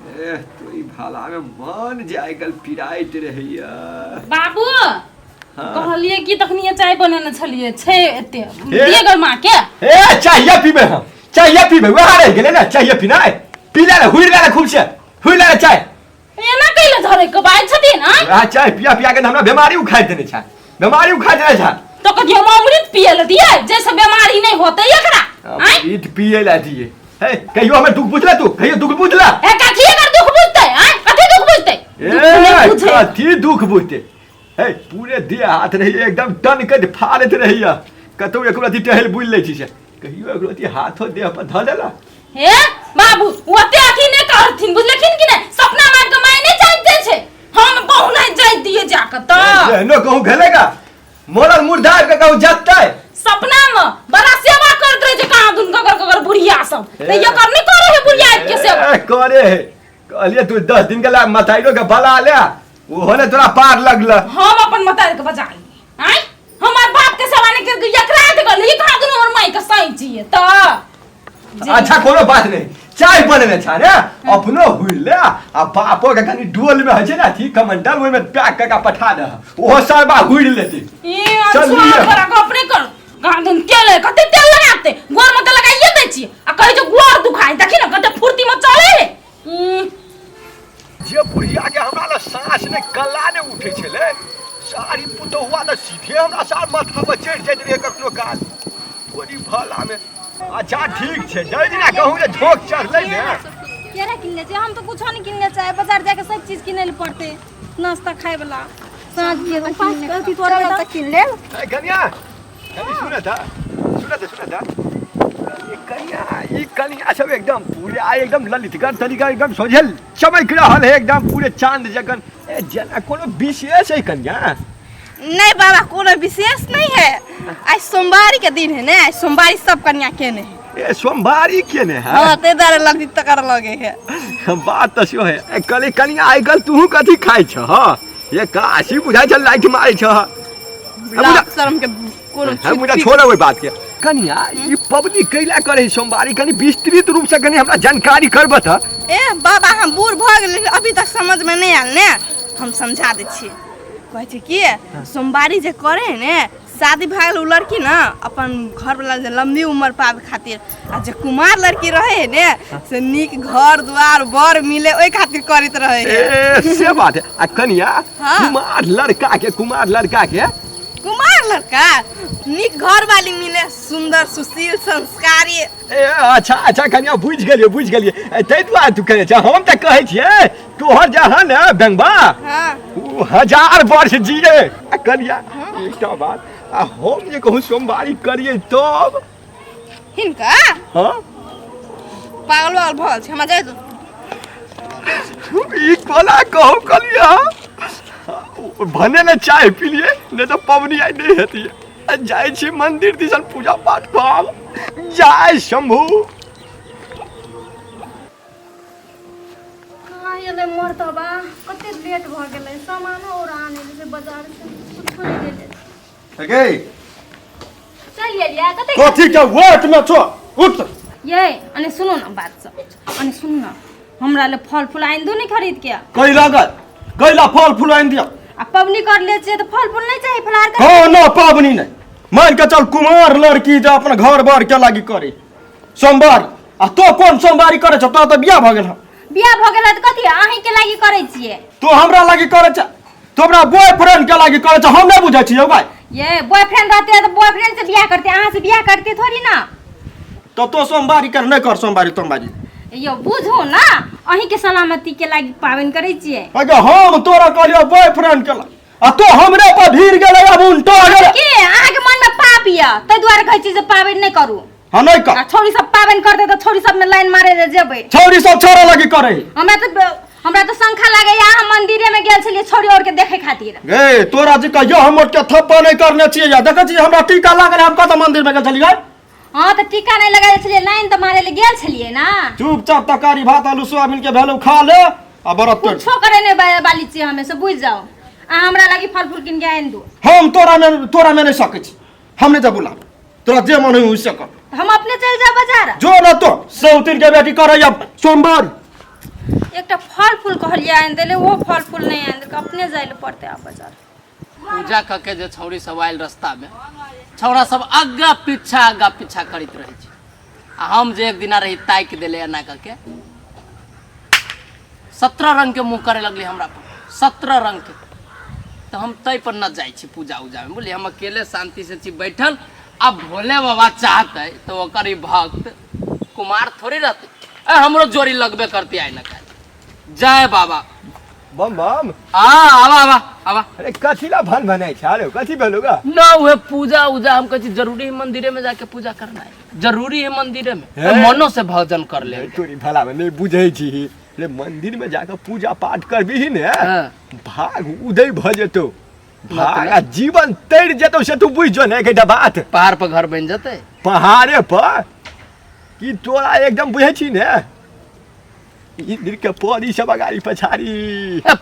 तो ई भाला में मन जायगल पिराइत रहिया बाबू हाँ। कहलिए कि तखनी चाय बनाने छलिए छे एते दिए गर मां के ए चाहिए पीबे हम चाहिए पीबे वहां रह गेले ना चाहिए पीना है पीला ना हुई ना खूब से हुई ना चाय एना कइले धरे के बाय छथिन आ चाय पिया पिया के हमरा बीमारी उखाड़ देने छा बीमारी उखाड़ देने छा तो कहियो अमृत पिए ल दिए जैसे बीमारी नहीं होते एकरा अमृत पिए ला दिए हे कहियो हमें दुख बुझला तू कहियो दुख बुझला ए कथि कर दुख बुझते हैं कथि दुख बुझते ए कथि दुख बुझते हे पूरे देह हाथ रही एकदम टन के फाड़त रहिया कतौ एक रति टहल बुझ ले छी से कहियो एक रति हाथो देह पर ध देला हे बाबू ओते अथि ने करथिन बुझलखिन कि नहीं सपना मार के माय नहीं जानते छे हम बहु नहीं जाय दिए जाके त नो कहूं घेलेगा मोरल मुर्दा के कहूं जतै सपना में बड़ा सेवा करत रहे जे कहां दुन कगर बुढ़िया सब त ये कर नहीं करे है बुढ़िया के सेवा करे है कहलिए तू 10 दिन के ला मताइरो के बला ले वो होने तोरा पार लगल हम अपन मतार के बजा ली आई हमार बाप के सेवा नहीं के एकरा के गल ई कहां दुन और माई के सही छिए त अच्छा कोनो बात नहीं चाय बने छा रे अपनो हुइले आ बापो के कनी डोल में है ना थी कमंडल ओइ में पैक का पठा दे ओहो सरबा हुइल लेती ए अच्छा करा के अपने कर गांधन केले कते तेल लगाते गोर में तो लगाइए दै छी आ कहि जो गोर दुखाई देखि ना कते फुर्ती में चले रे जे बुढ़िया के हमरा ल सांस ने गला ने उठे छले सारी पुतो हुआ त सीधे हमरा सार माथा पर चढ़ जाइत रे कखनो काल थोड़ी भला में अच्छा ठीक छे जल्दी ना कहूं जे झोक चढ़ले ने केरा किनले छै हम तो कुछो नहीं किनले चाहे बाजार जाके सब चीज किने ले पड़ते नाश्ता खाए वाला साँझ के पास कथि तोरा तक किन ले ए कन्या सुना था ये कन्या सब एकदम पूरे आ एकदम ललितगर तरीका एकदम सोझल चमक रहल है एकदम पूरे चांद जगन ए जना कोनो विशेष है कन्या नहीं बाबा कोनो विशेष नहीं है आज सोमवारी के दिन है ना आज सोमवारी सब कन्या केने है ए सोमवारी केने है हां ते दारे लगती तकर लगे है बात तो सो है ए कले कन्या आइगल तू कथि खाइ छ ह ये काशी बुझाइ छ लाइट मारै छ लाख शर्म के कोनो हम मुझे छोड़ ओइ बात के कन्या ई पबनी कैला करे सोमवारी कनी विस्तृत रूप से कनी हमरा जानकारी करब त ए बाबा हम बूढ़ भ गेल अभी तक समझ में नहीं आल ने हम समझा दे छी कहै छै कि सोमवारी जे करे ने शादी भागल उ लड़की ना अपन घर वाला जे लंबी उम्र पावे खातिर आ जे कुमार लड़की रहे ने से नीक घर द्वार बर मिले ओइ खातिर करत रहे ए से बात है आ कन्या कुमार लड़का के कुमार लड़का नीक घर वाली मिले सुंदर सुशील संस्कारी ए अच्छा कन्या बुझ गेलिए तै दुआ तू कहै छ हम त कहै छियै तोहर जहां ने बेंगबा हां उ 1000 वर्ष जिए आ कन्या एकटा बात आ हम जे कहूं सोमवारी करिए तब हिनका हां पागल भल छै हमरा जाय दो ई कोला कहू कन्या भने ने चाय पी लिए नहीं तो पवनी आई नहीं हेती जाय छी मंदिर दिसन पूजा पाठ करब जय शंभू कहां एले मरतबा कते लेट भ गेलै सामान और आने से बाजार से कुछ नहीं गेलै गे चल लिया कते कथि के वेट में छो उठ ये अने सुनो ना बात सब अने सुन ना हमरा ले फल फूल आइन दो नहीं खरीद के कई लागत गैला फल फूल आइन दिया आ पबनी कर ले छे तो फल फूल नहीं चाहिए फलार के हां ना पावनी नहीं मान के चल कुमार लड़की जे अपन घर बार के लागी करे सोमवारी आ तो कोन सोमवारी करे छ तो बियाह भ गेल बियाह भ गेल त कथि अहीं के लागी करे छिए तो हमरा लागी करे छ तो हमरा बॉयफ्रेंड के लागी करे छ हम नहीं बुझै छियै भाई ये बॉयफ्रेंड रहते तो बॉयफ्रेंड से बियाह करते अहाँ से बियाह करते थोड़ी ना तो सोमवारी कर नहीं कर सोमवारी यो बुझो ना अहीं के सलामती के लागी पावन करे छिए अगे हम तोरा कहलियो बॉयफ्रेंड के लागी आ तो हमरे पर भीड़ गेलै अब उल्टा गेलै के अहाँ के मन में पाप या त द्वारा कहै छी जे पावन नहीं करू हां नहीं कर छोरी सब पावन करते तो छोरी सब में लाइन मारे जेबै छोरी सब छोरा लगी करे हमरा तो शंखा लागे या हम मंदिरे में गेल छलिए छोरी और के देखे खातिर गे तोरा जी कहियो हम के थप्पा नहीं करने छिए या देखै छी हमरा टीका लागल हम कत मंदिर में गेल छलिए हां त टीका नहीं लगाए छलिए लाइन त मारे ले गेल छलिए ना चुपचाप तकारी भात आलू सोयाबीन के भेलू खा ले आ बरत कुछो करे ने बाली छी हमें से बुझ जाओ आ हमरा लागी फल फूल किन के आइन दो हम तोरा में नहीं सकै छी हम नहीं जा बुला तोरा जे मन होई से कर हम अपने चल जा बाजार जो न तो सौतीन के बेटी करे अब सोमवार एक फल फूल कहलिए आन दिले वो फल फूल नहीं आन दिल अपने जाए पड़ते आप बाजार पूजा करके जे छौरी सब आयल रास्ता में छौरा सब आगा पीछा करते रहे छै आ हम जे एक दिना रही ताक दिले एना करके 17 रंग के मुँह करे लगली हमरा पर 17 रंग के तो हम तय पर न जाए छी पूजा उजा में बोली हम अकेले शांति से छी बैठल अब भोले बाबा चाहते तो ओकर भक्त कुमार थोड़ी रहते हमरो जोड़ी लगबे करती आई न जय बाबा बम बम आवा अरे कथीला भन बनाई छालो कथी भेलोगा ना हुए पूजा उजा हम कहे जरूरी है मंदिरे में जाके पूजा करना है जरूरी है मंदिरे में तो मनो से भजन कर ले तोरी भला में नहीं बुझै छी रे मंदिर में जाकर पूजा पाठ करबी ही ने भाग उदय भ जेतो भाग जीवन तैर जेतो से तू बुझ जो ने एकटा बात पहाड़ पर घर बन जते पहाड़े पर कि तोरा एकदम बुझै छी ने इंद्र के परी सब अगाड़ी पछाड़ी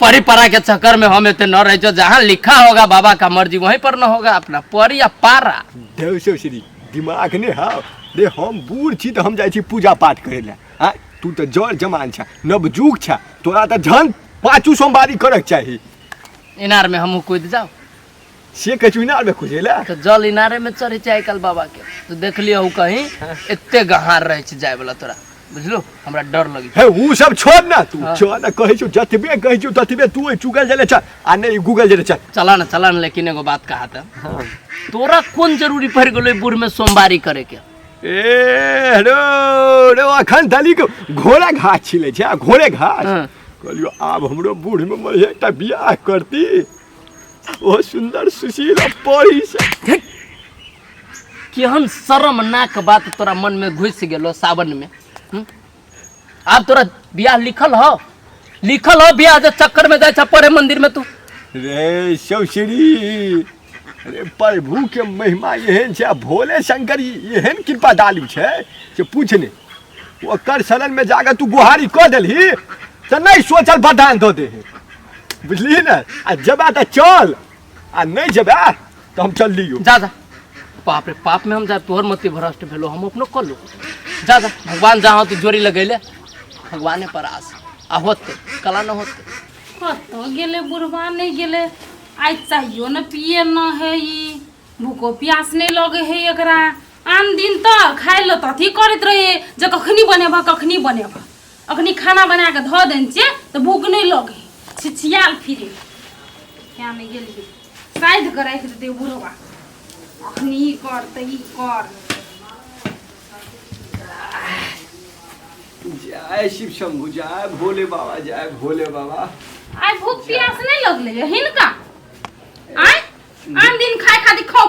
परी परा के चक्कर में हम इतने न रहे जो जहाँ लिखा होगा बाबा का मर्जी वहीं पर न होगा अपना परी या पारा देवसो श्री दिमाग ने हां रे हम बूढ़ छी तो हम जाई छी पूजा पाठ करे ले हां तू तो जड़ जमान छ नवजुग छ तोरा तो झन पांचू सोमवारी करक चाहिए इनार में हम कूद जाओ से कछु इनार में कूदेला तो जल इनारे में चढ़े चाहे कल बाबा के तो देख लियो कहीं एते गहार रहे छ जाय वाला तोरा बुझलो हमरा डर लगी है ऊ सब छोड़ ना तू चल ना कहै छु जतबे कहै छु ततबे तू चुगल जले चल आ नहीं गूगल जले चल चला ना लेकिन एगो बात कहा था तोरा कौन जरूरी पड़ गेलो बुढ़ में सोमवारी करे के ए रो अखन दली के घोड़ा घाट छिले छै घोड़े घाट कहलियो आब हमरो बूढ़ में मर एकटा बियाह करती ओ सुंदर सुशील परी से केहन शर्मनाक बात तोरा मन में घुस गेलो सावन में अब तोरा बियाह लिखल हो बियाह जे चक्कर में जाए पड़े मंदिर में तू रे शौश्री अरे प्रभु के महिमा एहन छै भोले शंकर एहन कृपा डालू छै जे पूछने ओकर शरण में जाकर तू गुहारी क देलही तो नहीं सोचल बदान दो दे बुझली ना आ जबा तो चल आ नहीं जबा तो हम चल लियो जा पाप रे पाप में हम जा तोहर मति भ्रष्ट भेलो हम अपनो कर लो जा भगवान जहाँ तू जोड़ी लगैले भगवाने पर आस आ होते कला न होते कतो गेले बुढ़वा नहीं गेले आज चाहियो न पिए न है ई भूखो प्यास नहीं लगे है एकरा आन दिन तो खाए लो तथी करत रहे जे कखनी बनेबा अखनी खाना बना के धो देन छे तो भूख नहीं लगे छिछियाल फिरे क्या नहीं गेली शायद करे के दे बुढ़वा अखनी कर तई कर जय शिव शंभु जय भोले बाबा आज भूख प्यास नहीं लगले हिनका आय आन दिन खाए खाती खो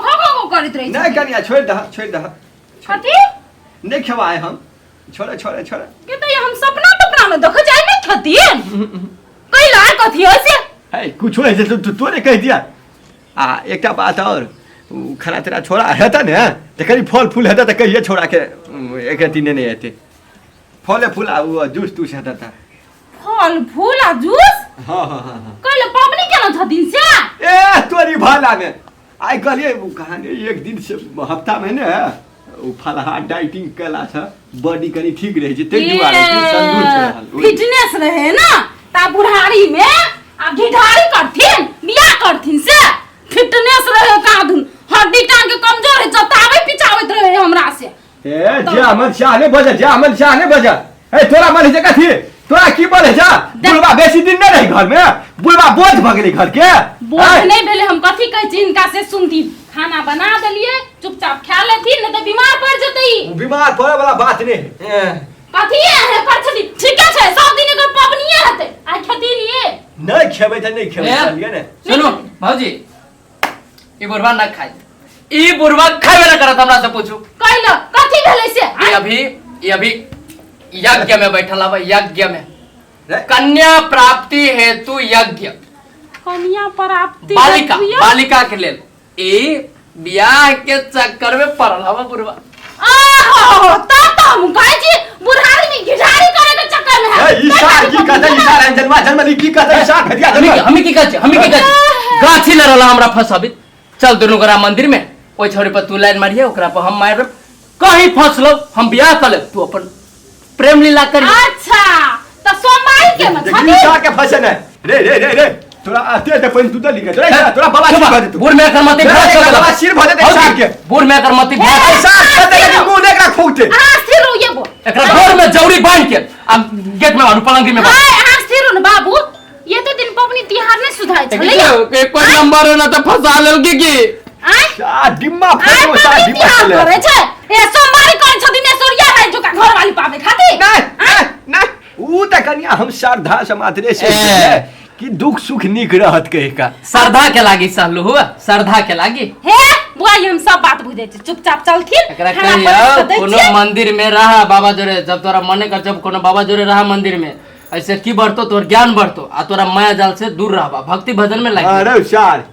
करत रही नहीं कनिया छोड़ दह कथी नहीं खवाए हम छोड़ के तो ये हम सपना में देख जाए नहीं खती कैला कथी होइसे है कुछ है जे तोरे कह दिया आ एकटा बात और खाना तेरा छोड़ा हेता ने त कनी फल फूल हेता त कहिए छोड़ा के एक दिन नहीं हेते फल फूल आ जूस तूस हेता त फल फूल आ जूस हां कैला पावनी केना छथिन से ए तोरी भाला में आई कहलिए कहानी एक दिन से हफ्ता में ने उ फलहार डाइटिंग कला छ बॉडी कनी ठीक रहे छै ते दुआरे तंदुरुस्त रहल फिटनेस रहे ना ता बुढ़ारी में आ ढिढारी करथिन बियाह करथिन से फिटनेस रहे कादुन हड्डी टांग के कमजोर है जतावे पिचावत रहे हमरा से ए जे हमर शाह ने बजा ए तोरा मन जे कथी तोरा की बोले जा बुढ़वा बेसी दिन नहीं रही घर में बुढ़वा बोझ भ गेली घर के बोझ नहीं भेले हम कथी कह छी इनका से सुनती खाना बना देलिए चुपचाप खा लेती नहीं तो बीमार पड़ जतई बीमार पड़े वाला बात नहीं कथी है कर छली ठीक है 100 दिन के पवनिए हते आ खेती लिए नहीं खेबै त नहीं खेबै चलिए ने सुनो भौजी ई बुढ़वा ना खाई ई बुढ़वा खाइबे ना करत हमरा से पूछू कहलो कथी भेले से ये अभी यज्ञ में बैठल हवा यज्ञ में कन्या प्राप्ति हेतु यज्ञ कन्या प्राप्ति बालिका के लेल ए ब्याह के चक्कर में पड़ल हवा बुढ़वा आहो ता हम कहे छी बुढ़ारी में गिढ़ारी करे के चक्कर में है ईसा की कहते ईसा जन्मली की कहते ईसा खदिया हम की कहै गाछी न रहला हमरा फसाबित चल दुनू गोरा मंदिर में ओइ छोरी पर तू लाइन मारिए ओकरा पर हम मारब कहीं फंसलो हम ब्याह कर ले तू अपन प्रेम लीला कर अच्छा त सोमवारी के न देखी छथि का के फसे न रे रे रे रे तोरा आते ते पन तू त लिखे तोरा बाबा सिर भजे तू बूढ़ में कर मती भ्रष्ट हो बाबा गेला सिर भजे दे साहब के बूढ़ में कर मती भ्रष्ट साहब कहते कि मुंह देख रख फूटे आ स्थिर हो ये बो एकरा घर में जौड़ी बांध के अब गेट में पलंगी में हाय आ स्थिर हो न बाबू ये तो दिन पबनी तिहार ने सुधाई छले के कोई नंबर ना तो फंसा लेल की आय सा डिम्मा आय फसो सा पबनी डिम्मा तिहार चले करे छै ए सोमवारी करे छथि ने सोरिया भाई जोका घर वाली पावे खाती नहीं ऊ त कनिया हम श्रद्धा से मात्रे से कि दुख सुख निक रहत कहे का श्रद्धा के लागी सहलू हुआ श्रद्धा के लागी हे बुआ हम सब बात बुझे छी चुपचाप चलथिन एकरा कहियो कोनो मंदिर में रहा बाबा जोरे जब तोरा मने कर जब कोनो बाबा जोरे रहा मंदिर में ऐसे की बढ़तो तोर ज्ञान बढ़तो आ तोरा माया जाल से दूर रहबा भक्ति भजन में लग अरे सार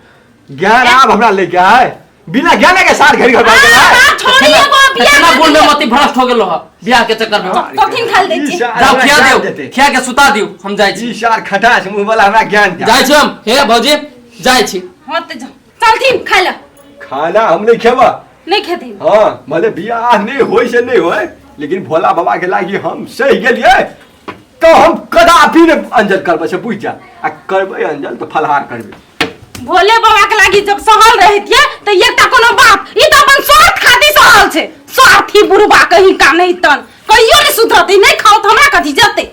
ज्ञान आप हमरा लेके आए बिना ज्ञान के सार घर घर बात आ छोड़ी एगो बियाह कितना बूढ़ में मती भ्रष्ट हो गेलो ह बियाह के चक्कर में कखिन खाल दै छी जाओ खिया दियो खिया के सुता दियो हम जाय छी जी सार खटास मुंह वाला हमरा ज्ञान दे जाय छी हम हे भौजी जाय छी होत जा चलथिन खाइ ल खाना हम नहीं खेबा नहीं खेथिन हां भले बियाह नहीं होय से नहीं होय लेकिन भोला बाबा के लागी हम सही गेलिए तो हम कदापि ने अंजल करबे से बुझ जा आ करबे अंजल तो फलहार करबे भोले बाबा के लागी जब सहल रहितिए त एकटा कोनो बाप ई त अपन स्वार्थ खातिर सहल छै स्वार्थी बुढ़बा कहीं का नहीं तन कहियो नहीं सुधरती नहीं खाओ त हमरा कथि जते